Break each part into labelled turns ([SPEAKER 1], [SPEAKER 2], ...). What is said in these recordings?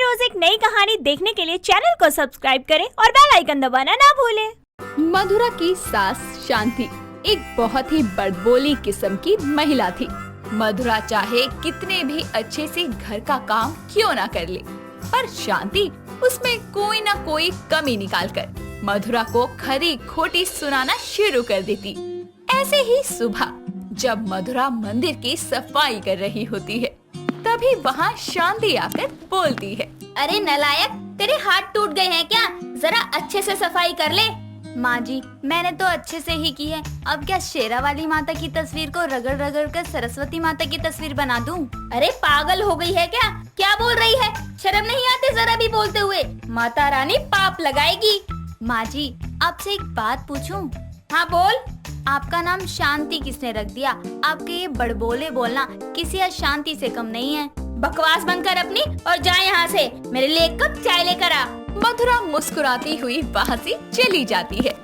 [SPEAKER 1] हर रोज एक नई कहानी देखने के लिए चैनल को सब्सक्राइब करें और बेल आइकन दबाना ना भूलें।
[SPEAKER 2] मधुरा की सास शांति एक बहुत ही बड़बोली किस्म की महिला थी। मधुरा चाहे कितने भी अच्छे से घर का काम क्यों ना कर ले, पर शांति उसमें कोई ना कोई कमी निकालकर मधुरा को खरी खोटी सुनाना शुरू कर देती। ऐसे ही सुबह जब मधुरा मंदिर की सफाई कर रही होती है, तभी वहाँ शांति आकर बोलती है,
[SPEAKER 3] अरे नालायक, तेरे हाथ टूट गए हैं क्या? जरा अच्छे से सफाई कर ले।
[SPEAKER 4] माँ जी, मैंने तो अच्छे से ही की है। अब क्या शेरा वाली माता की तस्वीर को रगड़ रगड़ कर सरस्वती माता की तस्वीर बना दूं?
[SPEAKER 3] अरे पागल हो गई है क्या? क्या बोल रही है? शर्म नहीं आती जरा भी बोलते हुए? माता रानी पाप लगाएगी।
[SPEAKER 4] माँ जी, आपसे एक बात पूछूं?
[SPEAKER 3] हाँ बोल।
[SPEAKER 4] आपका नाम शांति किसने रख दिया? आपके ये बड़बोले बोलना किसी अशांति से कम नहीं है।
[SPEAKER 3] बकवास बंद कर अपनी और जा यहाँ से। मेरे लिए एक कप चाय लेकर आ।
[SPEAKER 2] मधुरा मुस्कुराती हुई वहाँ से चली जाती है।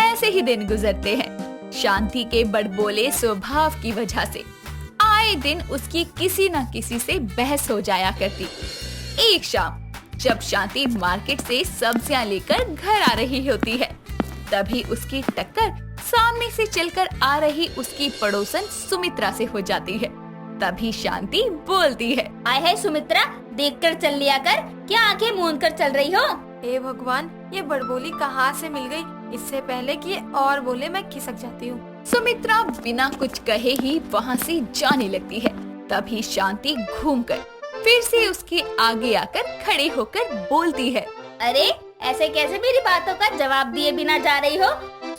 [SPEAKER 2] ऐसे ही दिन गुजरते हैं। शांति के बड़बोले स्वभाव की वजह से आए दिन उसकी किसी न किसी से बहस हो जाया करती। एक शाम जब शांति मार्केट से सब्जियां लेकर घर आ रही होती है, तभी उसकी टक्कर सामने से चलकर आ रही उसकी पड़ोसन सुमित्रा से हो जाती है। तभी शांति बोलती है,
[SPEAKER 3] आए है सुमित्रा, देखकर चल लिया कर। क्या आंखें मूंद कर चल रही हो?
[SPEAKER 5] हे भगवान, ये बड़बोली कहाँ से मिल गई? इससे पहले कि ये और बोले मैं खिसक जाती हूँ।
[SPEAKER 2] सुमित्रा बिना कुछ कहे ही वहाँ से जाने लगती है। तभी शांति घूमकर फिर से उसके आगे आकर खड़े होकर बोलती है,
[SPEAKER 3] अरे ऐसे कैसे मेरी बातों का जवाब दिए बिना जा रही हो?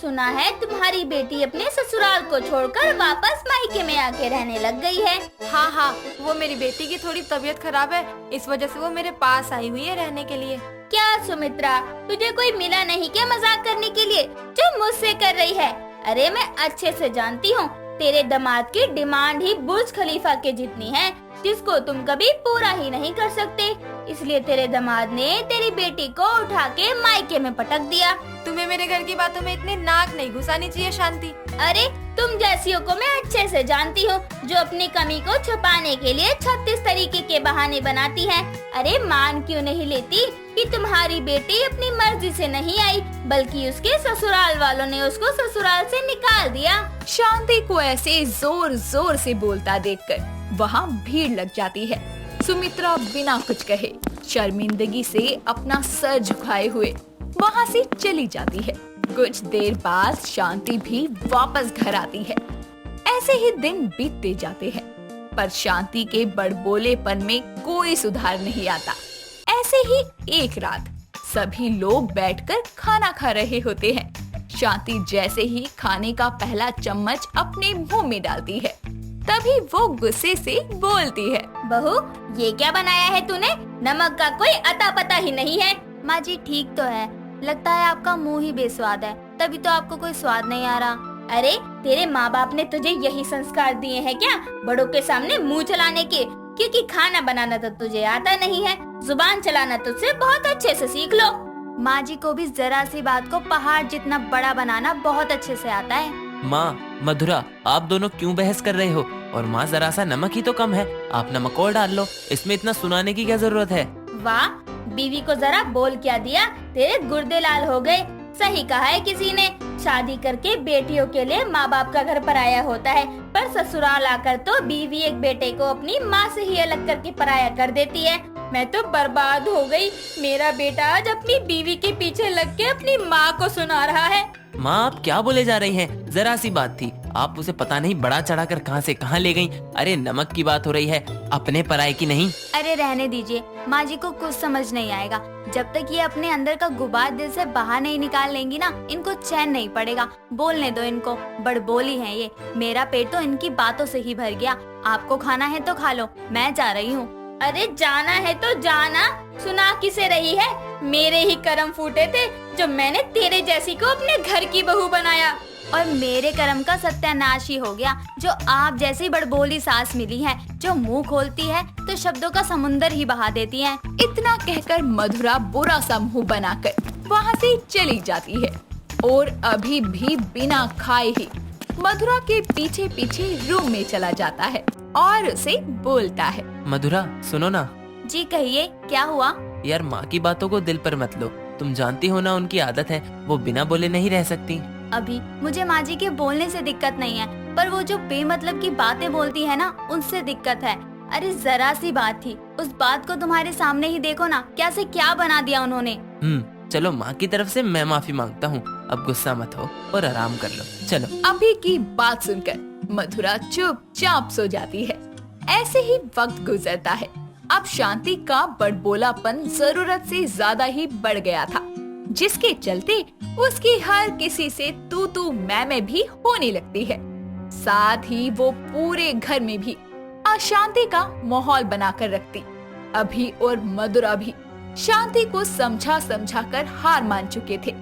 [SPEAKER 3] सुना है तुम्हारी बेटी अपने ससुराल को छोड़कर वापस मायके में आके रहने लग गई है।
[SPEAKER 5] हाँ, वो मेरी बेटी की थोड़ी तबीयत खराब है, इस वजह से वो मेरे पास आई हुई है रहने के लिए।
[SPEAKER 3] क्या सुमित्रा, तुझे कोई मिला नहीं क्या मजाक करने के लिए जो मुझसे कर रही है? अरे मैं अच्छे से जानती हूँ, तेरे दामाद की डिमांड ही बुर्ज खलीफा के जितनी है, जिसको तुम कभी पूरा ही नहीं कर सकते। इसलिए तेरे दामाद ने तेरी बेटी को उठा के मायके में पटक दिया।
[SPEAKER 5] तुम्हें मेरे घर की बातों में इतने नाक नहीं घुसानी चाहिए शांति।
[SPEAKER 3] अरे तुम जैसियों को मैं अच्छे से जानती हूँ, जो अपनी कमी को छुपाने के लिए 36 तरीके के बहाने बनाती है। अरे मान क्यों नहीं लेती कि तुम्हारी बेटी अपनी मर्जी से नहीं आई, बल्कि उसके ससुराल वालों ने उसको ससुराल से निकाल दिया।
[SPEAKER 2] शांति को ऐसे जोर जोर से बोलता देखकर वहाँ भीड़ लग जाती है। सुमित्रा बिना कुछ कहे शर्मिंदगी से अपना सर झुकाए हुए वहाँ से चली जाती है। कुछ देर बाद शांति भी वापस घर आती है। ऐसे ही दिन बीतते जाते हैं, पर शांति के बड़बोलेपन में कोई सुधार नहीं आता। ऐसे ही एक रात सभी लोग बैठकर खाना खा रहे होते हैं। शांति जैसे ही खाने का पहला चम्मच अपने मुंह में डालती है, तभी वो गुस्से से बोलती है,
[SPEAKER 3] बहू ये क्या बनाया है तूने? नमक का कोई अता पता ही नहीं है।
[SPEAKER 4] माँ जी ठीक तो है, लगता है आपका मुंह ही बेस्वाद है, तभी तो आपको कोई स्वाद नहीं आ रहा।
[SPEAKER 3] अरे तेरे माँ बाप ने तुझे यही संस्कार दिए हैं क्या, बड़ों के सामने मुंह चलाने के? क्योंकि खाना बनाना तो तुझे आता नहीं है, जुबान चलाना तुझसे बहुत अच्छे से सीख लो।
[SPEAKER 4] माँ जी को भी जरा सी बात को पहाड़ जितना बड़ा बनाना बहुत अच्छे से आता है।
[SPEAKER 6] माँ, मधुरा, आप दोनों क्यों बहस कर रहे हो? और माँ, जरा सा नमक ही तो कम है, आप नमक और डाल लो। इसमें इतना सुनाने की क्या जरूरत है?
[SPEAKER 3] वाह, बीवी को जरा बोल क्या दिया, तेरे गुर्दे लाल हो गए। सही कहा है किसी ने, शादी करके बेटियों के लिए माँ बाप का घर पराया होता है, पर ससुराल आकर तो बीवी एक बेटे को अपनी माँ से ही अलग करके पराया कर देती है। मैं तो बर्बाद हो गई। मेरा बेटा आज अपनी बीवी के पीछे लग के अपनी माँ को सुना रहा है।
[SPEAKER 6] माँ, आप क्या बोले जा रही हैं? जरा सी बात थी, आप उसे पता नहीं बढ़ा चढ़ाकर कहां से कहां ले गईं। अरे नमक की बात हो रही है, अपने पराये की नहीं।
[SPEAKER 4] अरे रहने दीजिए, माँ जी को कुछ समझ नहीं आएगा। जब तक ये अपने अंदर का गुबार दिल से बाहर नहीं निकाल लेंगी ना, इनको चैन नहीं पड़ेगा। बोलने दो इनको, बड़बोली है ये। मेरा पेट तो इनकी बातों से ही भर गया। आपको खाना है तो खा लो, मैं जा रही हूँ।
[SPEAKER 3] अरे जाना है तो जाना, सुना किसे रही है? मेरे ही कर्म फूटे थे जो मैंने तेरे जैसी को अपने घर की बहू बनाया।
[SPEAKER 4] और मेरे कर्म का सत्यानाश ही हो गया, जो आप जैसी बड़बोली सास मिली है, जो मुंह खोलती है तो शब्दों का समुंदर ही बहा देती है।
[SPEAKER 2] इतना कहकर मधुरा बुरा सा मुंह बनाकर वहाँ से चली जाती है। और अभी भी बिना खाए ही मधुरा के पीछे पीछे रूम में चला जाता है और उसे बोलता है,
[SPEAKER 6] मधुरा सुनो ना,
[SPEAKER 4] जी कहिए, क्या हुआ?
[SPEAKER 6] यार माँ की बातों को दिल पर मत लो, तुम जानती हो ना उनकी आदत है, वो बिना बोले नहीं रह सकती।
[SPEAKER 4] अभी मुझे माँ जी के बोलने से दिक्कत नहीं है, पर वो जो बेमतलब की बातें बोलती है ना, उनसे दिक्कत है। अरे जरा सी बात थी, उस बात को तुम्हारे सामने ही देखो ना, क्या से क्या बना दिया उन्होंने।
[SPEAKER 6] चलो माँ की तरफ से मैं माफी मांगता हूँ, अब गुस्सा मत हो और आराम कर लो, चलो।
[SPEAKER 2] अभी की बात सुनकर मधुरा चुपचाप सो जाती है। ऐसे ही वक्त गुजरता है। अब शांति का बड़बोलापन जरूरत से ज्यादा ही बढ़ गया था, जिसके चलते उसकी हर किसी से तू तू मैं भी होने लगती है। साथ ही वो पूरे घर में भी अशांति का माहौल बनाकर रखती। अभी और मधुरा भी शांति को समझा समझा कर हार मान चुके थे,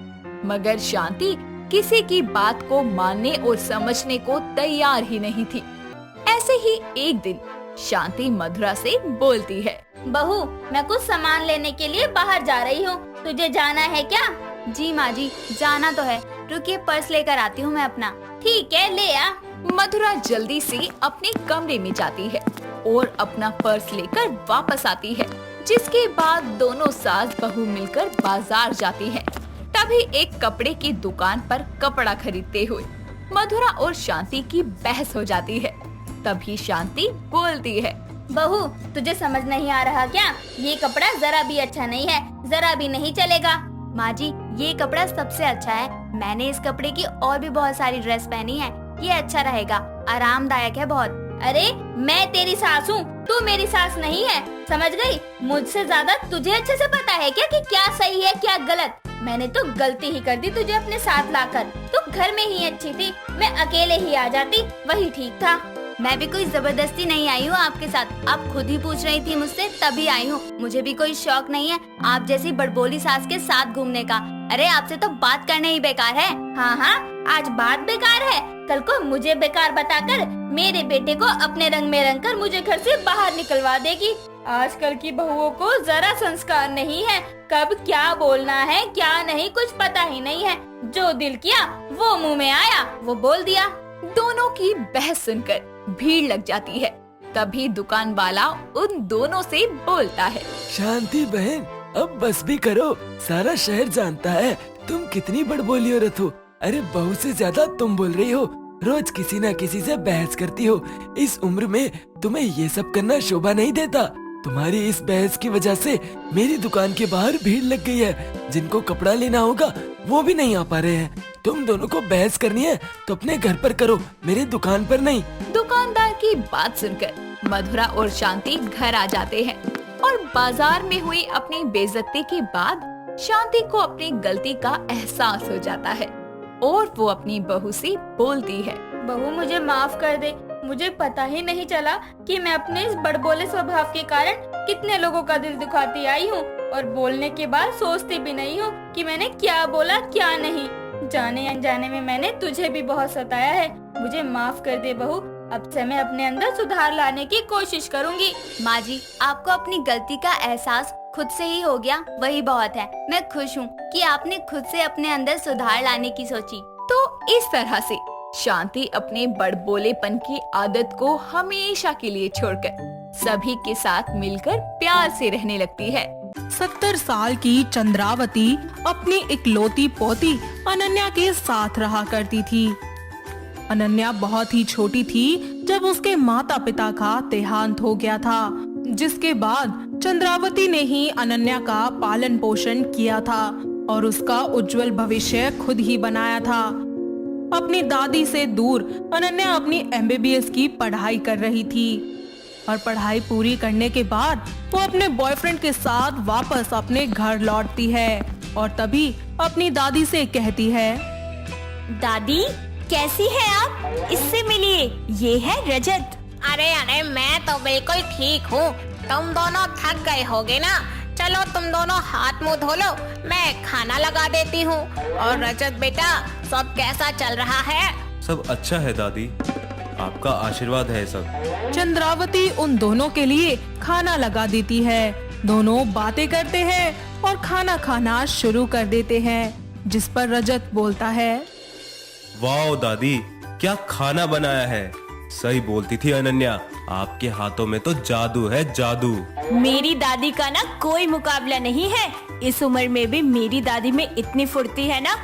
[SPEAKER 2] मगर शांति किसी की बात को मानने और समझने को तैयार ही नहीं थी। ऐसे ही एक दिन शांति मधुरा से बोलती है,
[SPEAKER 3] बहू, मैं कुछ सामान लेने के लिए बाहर जा रही हूँ, तुझे जाना है क्या?
[SPEAKER 4] जी माँ जी, जाना तो है, रुकिए पर्स लेकर आती हूँ मैं अपना।
[SPEAKER 3] ठीक है, ले आ।
[SPEAKER 2] मधुरा जल्दी से अपने कमरे में जाती है और अपना पर्स लेकर वापस आती है, जिसके बाद दोनों सास बहू मिलकर बाजार जाती हैं। तभी एक कपड़े की दुकान पर कपड़ा खरीदते हुए मधुरा और शांति की बहस हो जाती है। तभी शांति बोलती है,
[SPEAKER 3] बहू, तुझे समझ नहीं आ रहा क्या? ये कपड़ा जरा भी अच्छा नहीं है, जरा भी नहीं चलेगा।
[SPEAKER 4] माँ जी, ये कपड़ा सबसे अच्छा है, मैंने इस कपड़े की और भी बहुत सारी ड्रेस पहनी है, ये अच्छा रहेगा, आरामदायक है बहुत।
[SPEAKER 3] अरे मैं तेरी सास हूँ, तू मेरी सास नहीं है, समझ गई? मुझसे ज्यादा तुझे अच्छे से पता है क्या कि क्या सही है क्या गलत। मैंने तो गलती ही कर दी तुझे अपने साथ लाकर। तू घर में ही अच्छी थी, मैं अकेले ही आ जाती, वही ठीक था।
[SPEAKER 4] मैं भी कोई जबरदस्ती नहीं आई हूँ आपके साथ, आप खुद ही पूछ रही थी मुझसे तभी आई हूँ। मुझे भी कोई शौक नहीं है आप जैसी बड़बोली सास के साथ घूमने का। अरे आपसे तो बात करने ही बेकार है।
[SPEAKER 3] हाँ, आज बात बेकार है, कल को मुझे बेकार बताकर मेरे बेटे को अपने रंग में रंग कर मुझे घर से बाहर निकलवा देगी। आजकल की बहुओं को जरा संस्कार नहीं है, कब क्या बोलना है क्या नहीं कुछ पता ही नहीं है। जो दिल किया वो मुंह में आया वो बोल दिया।
[SPEAKER 2] दोनों की बहस सुनकर भीड़ लग जाती है। तभी दुकान वाला उन दोनों से बोलता है,
[SPEAKER 7] शांति बहन, अब बस भी करो, सारा शहर जानता है तुम कितनी बड़बोली औरत हो। अरे बहू से ज्यादा तुम बोल रही हो, रोज किसी न किसी से बहस करती हो। इस उम्र में तुम्हें ये सब करना शोभा नहीं देता। तुम्हारी इस बहस की वजह से मेरी दुकान के बाहर भीड़ लग गई है। जिनको कपड़ा लेना होगा वो भी नहीं आ पा रहे हैं। तुम दोनों को बहस करनी है तो अपने घर पर करो, मेरी दुकान पर नहीं।
[SPEAKER 2] दुकानदार की बात सुनकर मधुरा और शांति घर आ जाते हैं और बाजार में हुई अपनी बेइज्जती के बाद शांति को अपनी गलती का एहसास हो जाता है और वो अपनी बहू से बोलती है,
[SPEAKER 3] बहू मुझे माफ कर दे, मुझे पता ही नहीं चला कि मैं अपने इस बड़बोले स्वभाव के कारण कितने लोगों का दिल दुखाती आई हूँ और बोलने के बाद सोचती भी नहीं हूँ कि मैंने क्या बोला क्या नहीं। जाने अनजाने में मैंने तुझे भी बहुत सताया है, मुझे माफ कर दे बहू। अब से मैं अपने अंदर सुधार लाने की कोशिश करूँगी।
[SPEAKER 4] माँ जी, आपको अपनी गलती का एहसास खुद से ही हो गया, वही बहुत है। मैं खुश हूँ कि आपने खुद से अपने अंदर सुधार लाने की सोची।
[SPEAKER 2] तो इस तरह से शांति अपने बड़बोलेपन की आदत को हमेशा के लिए छोड़कर सभी के साथ मिलकर प्यार से रहने लगती है।
[SPEAKER 8] 70 साल की चंद्रावती अपनी इकलौती पोती अनन्या के साथ रहा करती थी। अनन्या बहुत ही छोटी थी जब उसके माता पिता का देहांत हो गया था, जिसके बाद चंद्रावती ने ही अनन्या का पालन पोषण किया था और उसका उज्जवल भविष्य खुद ही बनाया था। अपनी दादी से दूर अनन्या अपनी MBBS की पढ़ाई कर रही थी और पढ़ाई पूरी करने के बाद वो अपने बॉयफ्रेंड के साथ वापस अपने घर लौटती है और तभी अपनी दादी से कहती है,
[SPEAKER 1] दादी कैसी है आप? इससे मिलिए, ये है रजत।
[SPEAKER 9] अरे मैं तो बिल्कुल ठीक हूँ, तुम दोनों थक गए होगे ना, चलो तुम दोनों हाथ मुंह धो लो, मैं खाना लगा देती हूँ। और रजत बेटा, सब कैसा चल रहा है?
[SPEAKER 10] सब अच्छा है दादी, आपका आशीर्वाद है सब।
[SPEAKER 8] चंद्रावती उन दोनों के लिए खाना लगा देती है। दोनों बातें करते हैं और खाना खाना शुरू कर देते हैं, जिस पर रजत बोलता है,
[SPEAKER 10] वाह दादी, क्या खाना बनाया है। सही बोलती थी अनन्या, आपके हाथों में तो जादू है, जादू।
[SPEAKER 1] मेरी दादी का ना कोई मुकाबला नहीं है। इस उम्र में भी मेरी दादी में इतनी फुर्ती है ना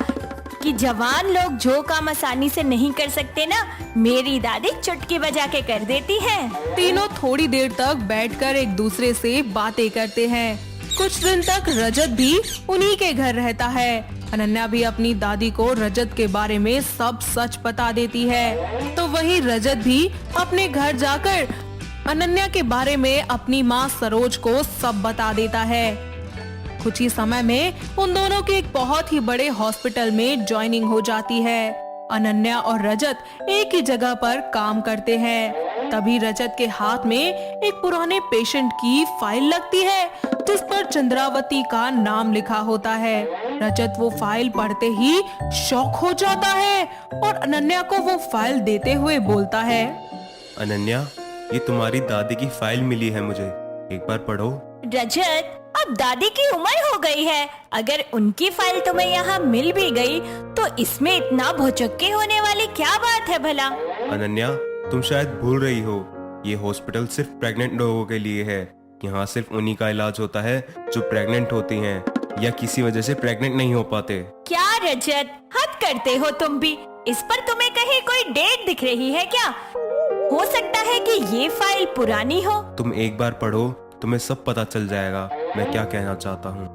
[SPEAKER 1] कि जवान लोग जो काम आसानी से नहीं कर सकते ना, मेरी दादी चुटकी बजा के कर देती है।
[SPEAKER 8] तीनों थोड़ी देर तक बैठकर एक दूसरे से बातें करते हैं। कुछ दिन तक रजत भी उन्हीं के घर रहता है। अनन्या भी अपनी दादी को रजत के बारे में सब सच बता देती है। तो वही रजत भी अपने घर जाकर अनन्या के बारे में अपनी माँ सरोज को सब बता देता है। कुछ ही समय में उन दोनों की एक बहुत ही बड़े हॉस्पिटल में ज्वाइनिंग हो जाती है। अनन्या और रजत एक ही जगह पर काम करते हैं। तभी रजत के हाथ में एक पुराने पेशेंट की फाइल लगती है जिस पर चंद्रावती का नाम लिखा होता है। रजत वो फाइल पढ़ते ही शॉक हो जाता है और अनन्या को वो फाइल देते हुए बोलता है,
[SPEAKER 10] अनन्या, ये तुम्हारी दादी की फाइल मिली है मुझे, एक बार पढ़ो।
[SPEAKER 1] रजत, अब दादी की उम्र हो गई है। अगर उनकी फाइल तुम्हें यहाँ मिल भी गई तो इसमें इतना भौचक्के होने वाली क्या बात है भला?
[SPEAKER 10] अनन्या, तुम शायद भूल रही हो, ये हॉस्पिटल सिर्फ प्रेग्नेंट लोगों के लिए है। यहाँ सिर्फ उन्हीं का इलाज होता है जो प्रेग्नेंट होती हैं या किसी वजह से प्रेग्नेंट नहीं हो पाते।
[SPEAKER 1] क्या रजत, हद करते हो तुम भी। इस पर तुम्हें कहीं कोई डेट दिख रही है क्या? हो सकता है कि ये फाइल पुरानी हो।
[SPEAKER 10] तुम एक बार पढ़ो, तुम्हें सब पता चल जाएगा मैं क्या कहना चाहता हूँ।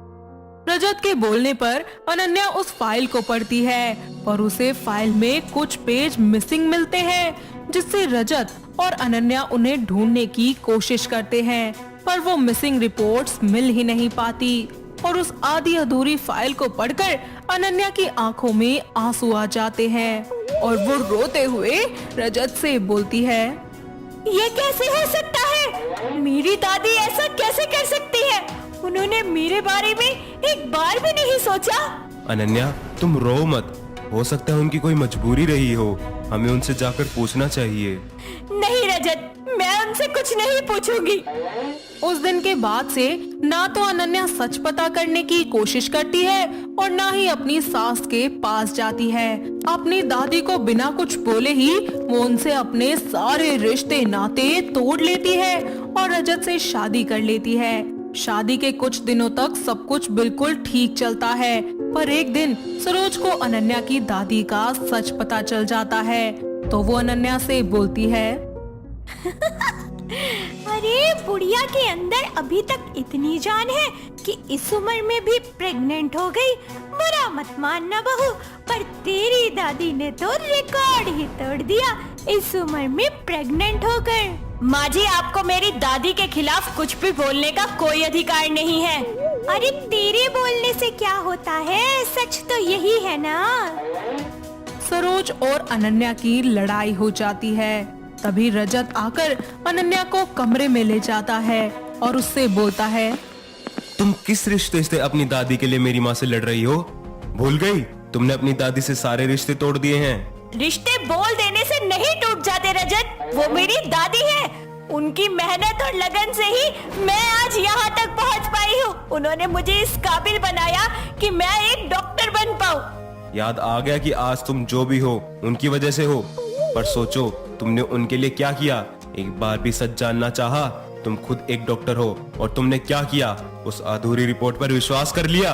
[SPEAKER 8] रजत के बोलने पर अनन्या उस फाइल को पढ़ती है और उसे फाइल में कुछ पेज मिसिंग मिलते हैं, जिससे रजत और अनन्या उन्हें ढूंढने की कोशिश करते हैं, पर वो मिसिंग रिपोर्ट्स मिल ही नहीं पाती। और उस आधी अधूरी फाइल को पढ़कर अनन्या की आंखों में आंसू आ जाते हैं और वो रोते हुए रजत से बोलती है,
[SPEAKER 1] ये कैसे हो सकता है? मेरी दादी ऐसा कैसे कर सकती है? उन्होंने मेरे बारे में एक बार भी नहीं सोचा।
[SPEAKER 10] अनन्या, तुम रो मत, हो सकता है उनकी कोई मजबूरी रही हो, हमें उनसे जाकर पूछना चाहिए।
[SPEAKER 1] नहीं रजत, मैं उनसे कुछ नहीं पूछूंगी।
[SPEAKER 8] उस दिन के बाद से ना तो अनन्या सच पता करने की कोशिश करती है और ना ही अपनी सास के पास जाती है। अपनी दादी को बिना कुछ बोले ही वो उनसे अपने सारे रिश्ते नाते तोड़ लेती है और रजत से शादी कर लेती है। शादी के कुछ दिनों तक सब कुछ बिल्कुल ठीक चलता है, पर एक दिन सरोज को अनन्या की दादी का सच पता चल जाता है। तो वो अनन्या से बोलती है,
[SPEAKER 1] अरे बुढ़िया के अंदर अभी तक इतनी जान है कि इस उम्र में भी प्रेग्नेंट हो गई। बुरा मत मानना बहू, पर तेरी दादी ने तो रिकॉर्ड ही तोड़ दिया इस उम्र में प्रेग्नेंट होकर। माँ जी, आपको मेरी दादी के खिलाफ कुछ भी बोलने का कोई अधिकार नहीं है। अरे तेरे बोलने से क्या होता है, सच तो यही है ना।
[SPEAKER 8] सरोज और अनन्या की लड़ाई हो जाती है। तभी रजत आकर अनन्या को कमरे में ले जाता है और उससे बोलता है,
[SPEAKER 10] तुम किस रिश्ते से अपनी दादी के लिए मेरी माँ से लड़ रही हो? भूल गई, तुमने अपनी दादी से सारे रिश्ते तोड़ दिए हैं।
[SPEAKER 1] रिश्ते बोल देने से नहीं टूट जाते रजत, वो मेरी दादी है। उनकी मेहनत और लगन से ही मैं आज यहाँ तक पहुँच पाई हूँ। उन्होंने मुझे इस काबिल बनाया कि मैं एक डॉक्टर बन पाऊँ।
[SPEAKER 10] याद आ गया कि आज तुम जो भी हो उनकी वजह से हो, पर सोचो तुमने उनके लिए क्या किया। एक बार भी सच जानना चाहा? तुम खुद एक डॉक्टर हो और तुमने क्या किया? उस अधूरी रिपोर्ट पर विश्वास कर लिया।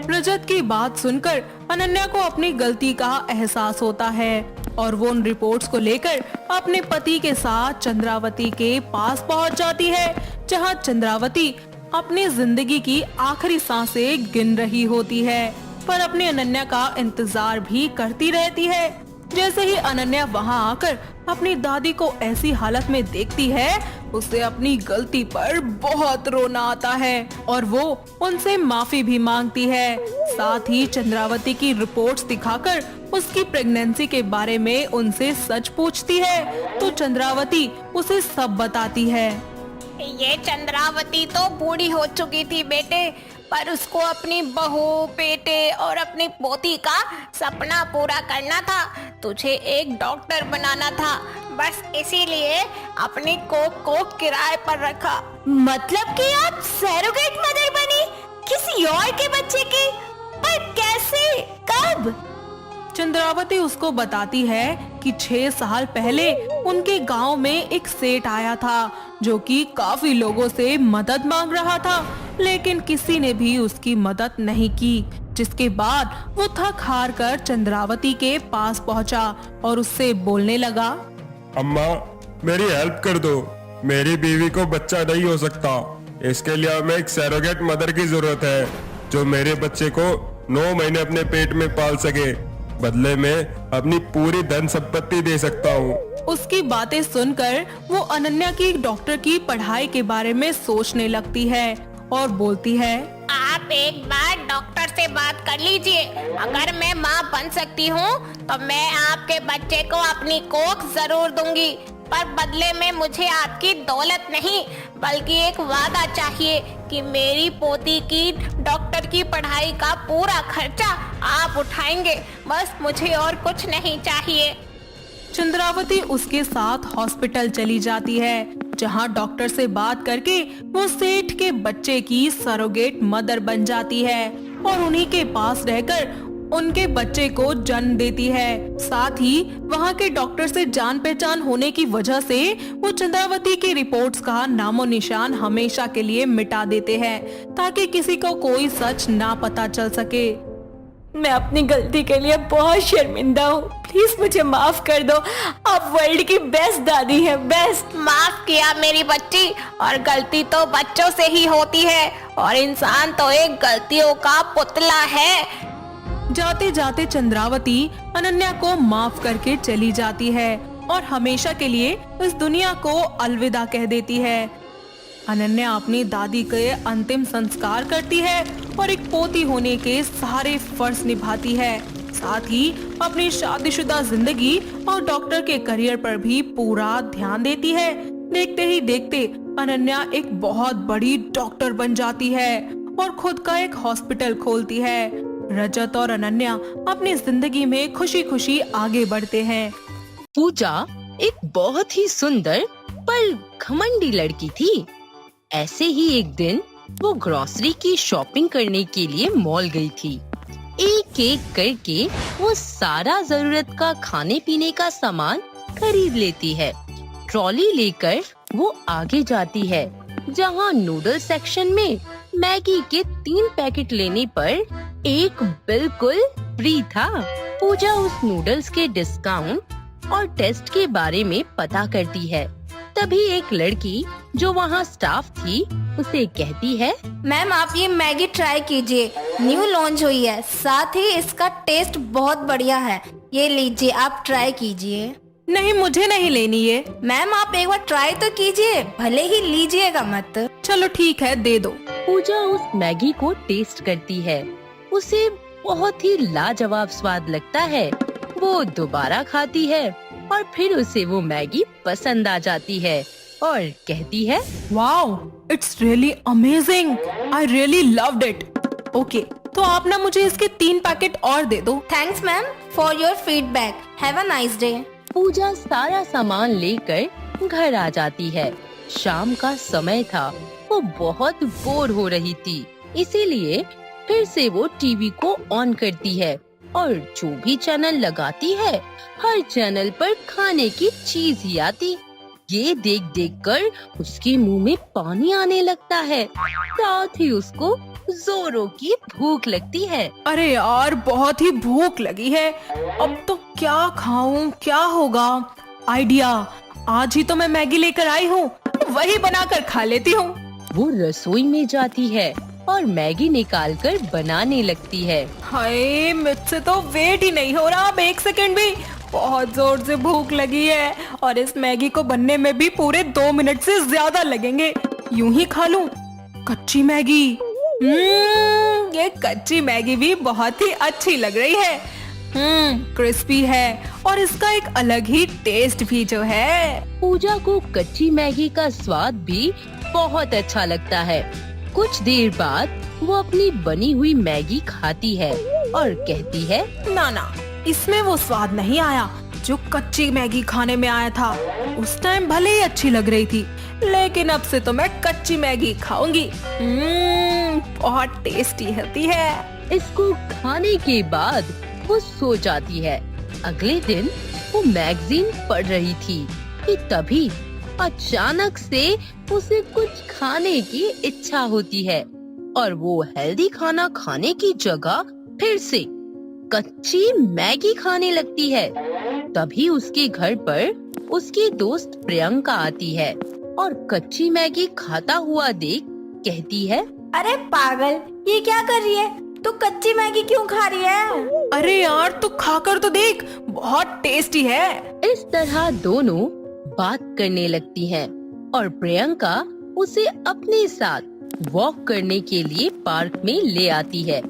[SPEAKER 8] रजत की बात सुनकर अनन्या को अपनी गलती का एहसास होता है और वो उन रिपोर्ट्स को लेकर अपने पति के साथ चंद्रावती के पास पहुंच जाती है, जहां चंद्रावती अपनी जिंदगी की आखिरी सांसें गिन रही होती है, पर अपनी अनन्या का इंतजार भी करती रहती है। जैसे ही अनन्या वहां आकर अपनी दादी को ऐसी हालत में देखती है, उसे अपनी गलती पर बहुत रोना आता है और वो उनसे माफी भी मांगती है। साथ ही चंद्रावती की रिपोर्ट्स दिखाकर उसकी प्रेगनेंसी के बारे में उनसे सच पूछती है, तो चंद्रावती उसे सब बताती है।
[SPEAKER 9] ये चंद्रावती तो बूढ़ी हो चुकी थी बेटे, पर उसको अपनी बहू, बेटे और अपनी पोती का सपना पूरा करना था। तुझे एक डॉक्टर बनाना था, बस इसीलिए अपनी कोख को किराए पर रखा।
[SPEAKER 1] मतलब कि आप सैरोगेट मदर बनी किसी और के बच्चे की? पर कैसे, कब?
[SPEAKER 8] चंद्रावती उसको बताती है कि 6 साल पहले उनके गांव में एक सेठ आया था जो कि काफी लोगों से मदद मांग रहा था, लेकिन किसी ने भी उसकी मदद नहीं की। जिसके बाद वो थक हार कर चंद्रावती के पास पहुंचा और उससे बोलने लगा,
[SPEAKER 10] अम्मा मेरी हेल्प कर दो, मेरी बीवी को बच्चा नहीं हो सकता, इसके लिए हमें एक सरोगेट मदर की जरूरत है जो मेरे बच्चे को 9 महीने अपने पेट में पाल सके, बदले में अपनी पूरी धन संपत्ति दे सकता हूँ।
[SPEAKER 8] उसकी बातें सुनकर वो अनन्या की डॉक्टर की पढ़ाई के बारे में सोचने लगती है और बोलती है,
[SPEAKER 9] आप एक बार डॉक्टर से बात कर लीजिए, अगर मैं माँ बन सकती हूँ तो मैं आपके बच्चे को अपनी कोख जरूर दूंगी, पर बदले में मुझे आपकी दौलत नहीं बल्कि एक वादा चाहिए कि मेरी पोती की डॉक्टर की पढ़ाई का पूरा खर्चा आप उठाएंगे, बस मुझे और कुछ नहीं चाहिए।
[SPEAKER 8] चंद्रावती उसके साथ हॉस्पिटल चली जाती है, जहां डॉक्टर से बात करके वो सेठ के बच्चे की सरोगेट मदर बन जाती है और उन्हीं के पास रहकर उनके बच्चे को जन्म देती है। साथ ही वहां के डॉक्टर से जान पहचान होने की वजह से वो चंद्रावती की रिपोर्ट्स का नामो निशान हमेशा के लिए मिटा देते हैं ताकि किसी को कोई सच ना पता चल सके।
[SPEAKER 1] मैं अपनी गलती के लिए बहुत शर्मिंदा हूँ, प्लीज मुझे माफ कर दो। आप वर्ल्ड की बेस्ट दादी हैं, बेस्ट।
[SPEAKER 9] माफ किया मेरी बच्ची, और गलती तो बच्चों से ही होती है और इंसान तो एक गलतियों का पुतला है।
[SPEAKER 8] जाते जाते चंद्रावती अनन्या को माफ करके चली जाती है और हमेशा के लिए इस दुनिया को अलविदा कह देती है। अनन्या अपनी दादी के अंतिम संस्कार करती है और एक पोती होने के सारे फर्ज निभाती है। साथ ही अपनी शादीशुदा जिंदगी और डॉक्टर के करियर पर भी पूरा ध्यान देती है। देखते ही देखते अनन्या एक बहुत बड़ी डॉक्टर बन जाती है और खुद का एक हॉस्पिटल खोलती है। रजत और अनन्या अपनी जिंदगी में खुशी खुशी आगे बढ़ते हैं।
[SPEAKER 11] पूजा एक बहुत ही सुंदर पर घमंडी लड़की थी। ऐसे ही एक दिन वो ग्रोसरी की शॉपिंग करने के लिए मॉल गई थी। एक एक करके वो सारा जरूरत का खाने पीने का सामान खरीद लेती है। ट्रॉली लेकर वो आगे जाती है, जहाँ नूडल सेक्शन में मैगी के 3 पैकेट लेने पर एक बिल्कुल फ्री था। पूजा उस नूडल्स के डिस्काउंट और टेस्ट के बारे में पता करती है। तभी एक लड़की जो वहाँ स्टाफ थी उसे कहती है,
[SPEAKER 3] मैम आप ये मैगी ट्राई कीजिए, न्यू लॉन्च हुई है, साथ ही इसका टेस्ट बहुत बढ़िया है, ये लीजिए आप ट्राई कीजिए।
[SPEAKER 8] नहीं, मुझे नहीं लेनी ये।
[SPEAKER 3] मैम आप एक बार ट्राई तो कीजिए, भले ही लीजिएगा मत।
[SPEAKER 8] चलो ठीक है, दे दो।
[SPEAKER 11] पूजा उस मैगी को टेस्ट करती है, उसे बहुत ही लाजवाब स्वाद लगता है। वो दोबारा खाती है और फिर उसे वो मैगी पसंद आ जाती है और कहती है,
[SPEAKER 8] wow, it's really amazing, I really loved it. Okay, तो आप ना मुझे इसके 3 पैकेट और दे दो।
[SPEAKER 3] Thanks ma'am for your feedback, have a nice day.
[SPEAKER 11] Puja सारा सामान लेकर घर आ जाती है। शाम का समय था, वो बहुत बोर हो रही थी, इसीलिए फिर से वो टीवी को ऑन करती है और जो भी चैनल लगाती है, हर चैनल पर खाने की चीज ही आती। ये देख देख कर उसके मुंह में पानी आने लगता है, साथ ही उसको जोरों की भूख लगती है।
[SPEAKER 8] अरे यार, बहुत ही भूख लगी है, अब तो क्या खाऊं, क्या होगा? आइडिया, आज ही तो मैं मैगी लेकर आई हूँ, वही बनाकर खा लेती हूँ।
[SPEAKER 11] वो रसोई में जाती है और मैगी निकालकर बनाने लगती है।
[SPEAKER 8] हाय, मुझसे तो वेट ही नहीं हो रहा अब 1 सेकंड भी। बहुत जोर से भूख लगी है और इस मैगी को बनने में भी पूरे 2 मिनट से ज्यादा लगेंगे। यूं ही खा लूं कच्ची मैगी। ये कच्ची मैगी भी बहुत ही अच्छी लग रही है। क्रिस्पी है और इसका एक अलग ही टेस्ट भी जो है।
[SPEAKER 11] पूजा को कच्ची मैगी का स्वाद भी बहुत अच्छा लगता है। कुछ देर बाद वो अपनी बनी हुई मैगी खाती है और कहती है,
[SPEAKER 8] ना, इसमें वो स्वाद नहीं आया जो कच्ची मैगी खाने में आया था। उस टाइम भले ही अच्छी लग रही थी, लेकिन अब से तो मैं कच्ची मैगी खाऊंगी। बहुत टेस्टी होती है।
[SPEAKER 11] इसको खाने के बाद वो सो जाती है। अगले दिन वो मैगजीन पढ़ रही थी कि तभी अचानक से उसे कुछ खाने की इच्छा होती है और वो हेल्दी खाना खाने की जगह फिर से कच्ची मैगी खाने लगती है। तभी उसके घर पर उसकी दोस्त प्रियंका आती है और कच्ची मैगी खाता हुआ देख कहती है,
[SPEAKER 3] अरे पागल, ये क्या कर रही है? तू कच्ची मैगी क्यों खा रही है?
[SPEAKER 8] अरे यार तू खाकर तो देख, बहुत टेस्टी है।
[SPEAKER 11] इस तरह दोनों बात करने लगती हैं और प्रियंका उसे अपने साथ वॉक करने के लिए पार्क में ले आती है।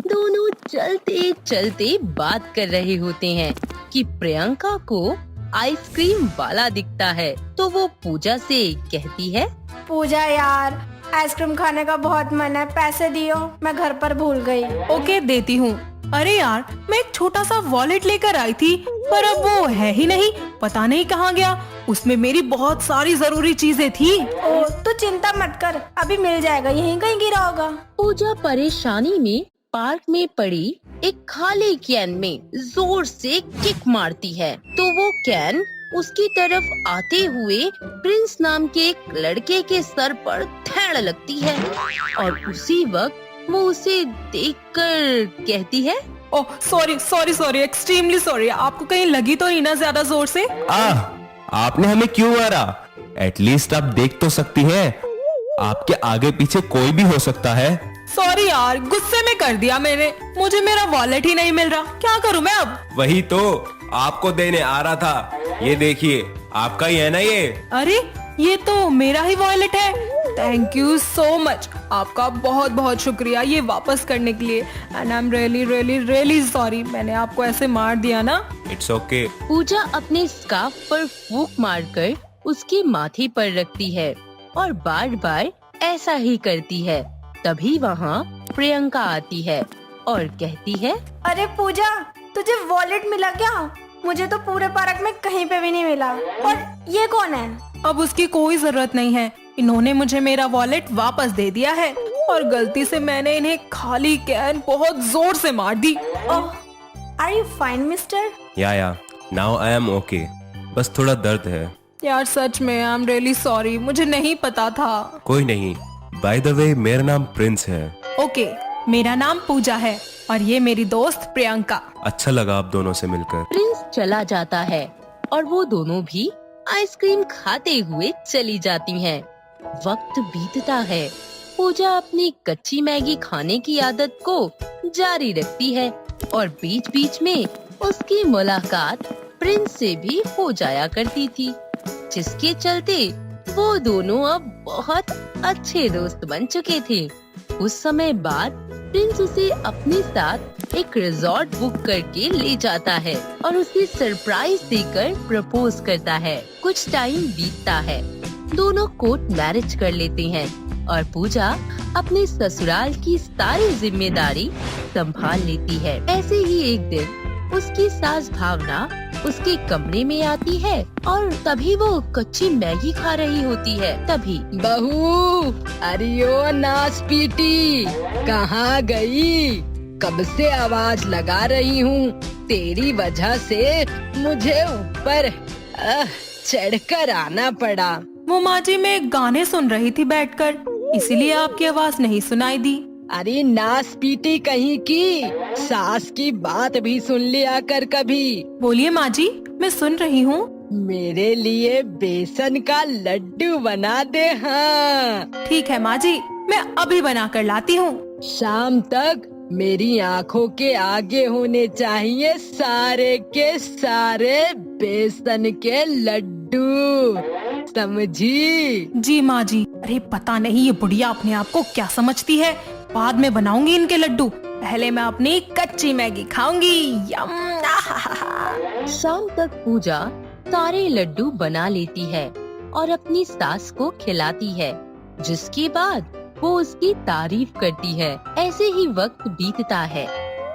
[SPEAKER 11] दोनों चलते चलते बात कर रहे होते हैं कि प्रियंका को आइसक्रीम वाला दिखता है तो वो पूजा से कहती है,
[SPEAKER 3] पूजा यार, आइसक्रीम खाने का बहुत मन है, पैसे दियो, मैं घर पर भूल गई।
[SPEAKER 8] ओके देती हूँ। अरे यार मैं एक छोटा सा वॉलेट लेकर आई थी पर अब वो है ही नहीं, पता नहीं कहाँ गया। उसमें मेरी बहुत सारी जरूरी चीजें थी।
[SPEAKER 3] ओ तू चिंता मत कर, अभी मिल जाएगा, यहीं कहीं गिरा होगा।
[SPEAKER 11] पूजा परेशानी में पार्क में पड़ी एक खाली कैन में जोर से किक मारती है तो वो कैन उसकी तरफ आते हुए प्रिंस नाम के एक लड़के के सर पर ठेड़ लगती है और उसी वक्त वो उसे देखकर कहती है,
[SPEAKER 8] oh sorry sorry sorry, extremely sorry. आपको कहीं लगी तो नहीं ना ज्यादा जोर से?
[SPEAKER 10] आपने हमें क्यों मारा? एटलीस्ट आप देख तो सकती हैं। आपके आगे पीछे कोई भी हो सकता है।
[SPEAKER 8] सॉरी यार, गुस्से में कर दिया मैंने। मुझे मेरा वॉलेट ही नहीं मिल रहा, क्या करूं मैं अब?
[SPEAKER 10] वही तो आपको देने आ रहा था। ये देखिए, आपका ही है ना ये?
[SPEAKER 8] अरे ये तो मेरा ही वॉलेट है। थैंक यू सो मच, आपका बहुत बहुत शुक्रिया ये वापस करने के लिए। And I am really really really sorry, मैंने आपको ऐसे मार दिया ना।
[SPEAKER 10] It's okay.
[SPEAKER 11] पूजा अपने स्कार्फ पर फूंक मारकर उसके माथे पर रखती है और बार बार ऐसा ही करती है। तभी वहाँ प्रियंका आती है और कहती है,
[SPEAKER 3] अरे पूजा, तुझे वॉलेट मिला क्या? मुझे तो पूरे पार्क में कहीं पे भी नहीं मिला। और ये कौन है?
[SPEAKER 8] अब उसकी कोई जरूरत नहीं है, इन्होंने मुझे मेरा वॉलेट वापस दे दिया है और गलती से मैंने इन्हें खाली कैन बहुत जोर से मार दी।
[SPEAKER 3] ओह, आर यू फाइन मिस्टर?
[SPEAKER 10] या नाउ आई एम ओके, बस थोड़ा दर्द है।
[SPEAKER 8] यार सच में आई एम रियली सॉरी, मुझे नहीं पता था।
[SPEAKER 10] कोई नहीं। बाय द वे, मेरा नाम प्रिंस है।
[SPEAKER 8] ओके, मेरा नाम पूजा है और ये मेरी दोस्त प्रियंका।
[SPEAKER 10] अच्छा लगा आप दोनों से मिलकर।
[SPEAKER 11] प्रिंस चला जाता है और वो दोनों भी आइसक्रीम खाते हुए चली जाती हैं। वक्त बीतता है। पूजा अपनी कच्ची मैगी खाने की आदत को जारी रखती है और बीच बीच में उसकी मुलाकात प्रिंस से भी हो जाया करती थी, जिसके चलते वो दोनों अब बहुत अच्छे दोस्त बन चुके थे। कुछ समय बाद प्रिंस उसे अपने साथ एक रिजॉर्ट बुक करके ले जाता है और उसे सरप्राइज देकर प्रपोज करता है। कुछ टाइम बीतता है, दोनों कोर्ट मैरिज कर लेते हैं और पूजा अपने ससुराल की सारी जिम्मेदारी संभाल लेती है। ऐसे ही एक दिन उसकी सास भावना उसके कमरे में आती है और तभी वो कच्ची मैगी खा रही होती है। तभी,
[SPEAKER 12] बहू, अरियो नाच पीटी, कहाँ गई? कब से आवाज लगा रही हूँ, तेरी वजह से मुझे ऊपर चढ़कर आना पड़ा।
[SPEAKER 8] वो माँ जी, मैं गाने सुन रही थी बैठकर, इसीलिए आपकी आवाज नहीं सुनाई दी।
[SPEAKER 12] अरे नाच पीटी कहीं की, सास की बात भी सुन लिया कर कभी।
[SPEAKER 8] बोलिए माँ जी, मैं सुन रही हूँ।
[SPEAKER 12] मेरे लिए बेसन का लड्डू बना दे। हाँ
[SPEAKER 8] ठीक है माँ जी, मैं अभी बना कर लाती हूँ।
[SPEAKER 12] शाम तक मेरी आँखों के आगे होने चाहिए सारे के सारे बेसन के लड्डू, समझी?
[SPEAKER 8] जी माँ जी। अरे पता नहीं ये बुढ़िया अपने आप को क्या समझती है। बाद में बनाऊंगी इनके लड्डू, पहले मैं अपनी कच्ची मैगी खाऊंगी। यम।
[SPEAKER 11] शाम तक पूजा सारे लड्डू बना लेती है और अपनी सास को खिलाती है, जिसके बाद वो उसकी तारीफ करती है। ऐसे ही वक्त बीतता है।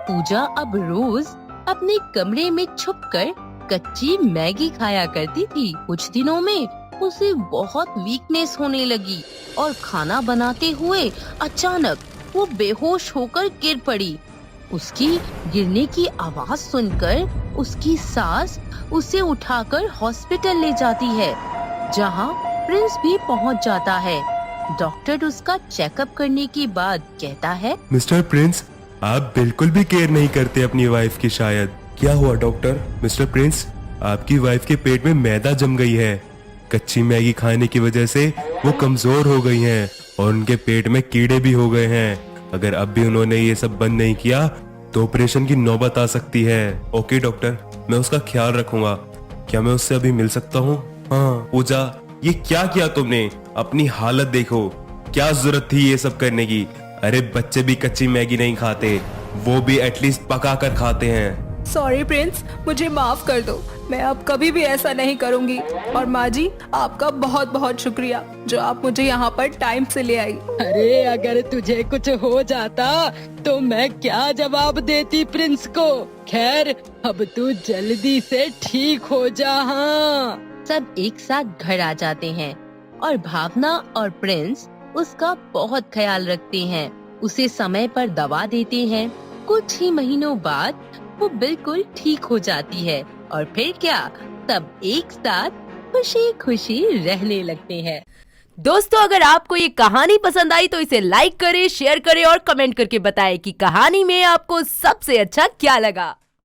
[SPEAKER 11] पूजा अब रोज अपने कमरे में छुपकर कच्ची मैगी खाया करती थी। कुछ दिनों में उसे बहुत वीकनेस होने लगी और खाना बनाते हुए अचानक वो बेहोश होकर गिर पड़ी उसकी गिरने की आवाज सुनकर उसकी सास उसे उठाकर हॉस्पिटल ले जाती है, जहां प्रिंस भी पहुंच जाता है। डॉक्टर उसका चेकअप करने के बाद कहता है,
[SPEAKER 10] मिस्टर प्रिंस, आप बिल्कुल भी केयर नहीं करते अपनी वाइफ की। शायद क्या हुआ डॉक्टर? मिस्टर प्रिंस, आपकी वाइफ के पेट में मैदा जम गई है। कच्ची मैगी खाने की वजह से वो कमजोर हो गई हैं और उनके पेट में कीड़े भी हो गए हैं। अगर अब भी उन्होंने ये सब बंद नहीं किया तो ऑपरेशन की नौबत आ सकती है। ओके डॉक्टर, मैं उसका ख्याल रखूंगा। क्या मैं उससे अभी मिल सकता हूँ? हाँ। पूजा, ये क्या किया तुमने? अपनी हालत देखो, क्या जरूरत थी ये सब करने की? अरे बच्चे भी कच्ची मैगी नहीं खाते, वो भी एटलीस्ट पका कर खाते हैं।
[SPEAKER 8] सॉरी प्रिंस, मुझे माफ कर दो, मैं अब कभी भी ऐसा नहीं करूंगी। और माँ जी, आपका बहुत बहुत शुक्रिया जो आप मुझे यहाँ पर टाइम से ले आई।
[SPEAKER 12] अरे अगर तुझे कुछ हो जाता तो मैं क्या जवाब देती प्रिंस को। खैर, अब तू जल्दी से ठीक हो जा। हाँ।
[SPEAKER 11] सब एक साथ घर आ जाते हैं और भावना और प्रिंस उसका बहुत ख्याल रखते हैं, उसे समय पर दवा देते हैं। कुछ ही महीनों बाद वो बिल्कुल ठीक हो जाती है और फिर क्या, सब एक साथ खुशी खुशी रहने लगते हैं।
[SPEAKER 13] दोस्तों, अगर आपको ये कहानी पसंद आई तो इसे लाइक करें, शेयर करें और कमेंट करके बताएं कि कहानी में आपको सबसे अच्छा क्या लगा।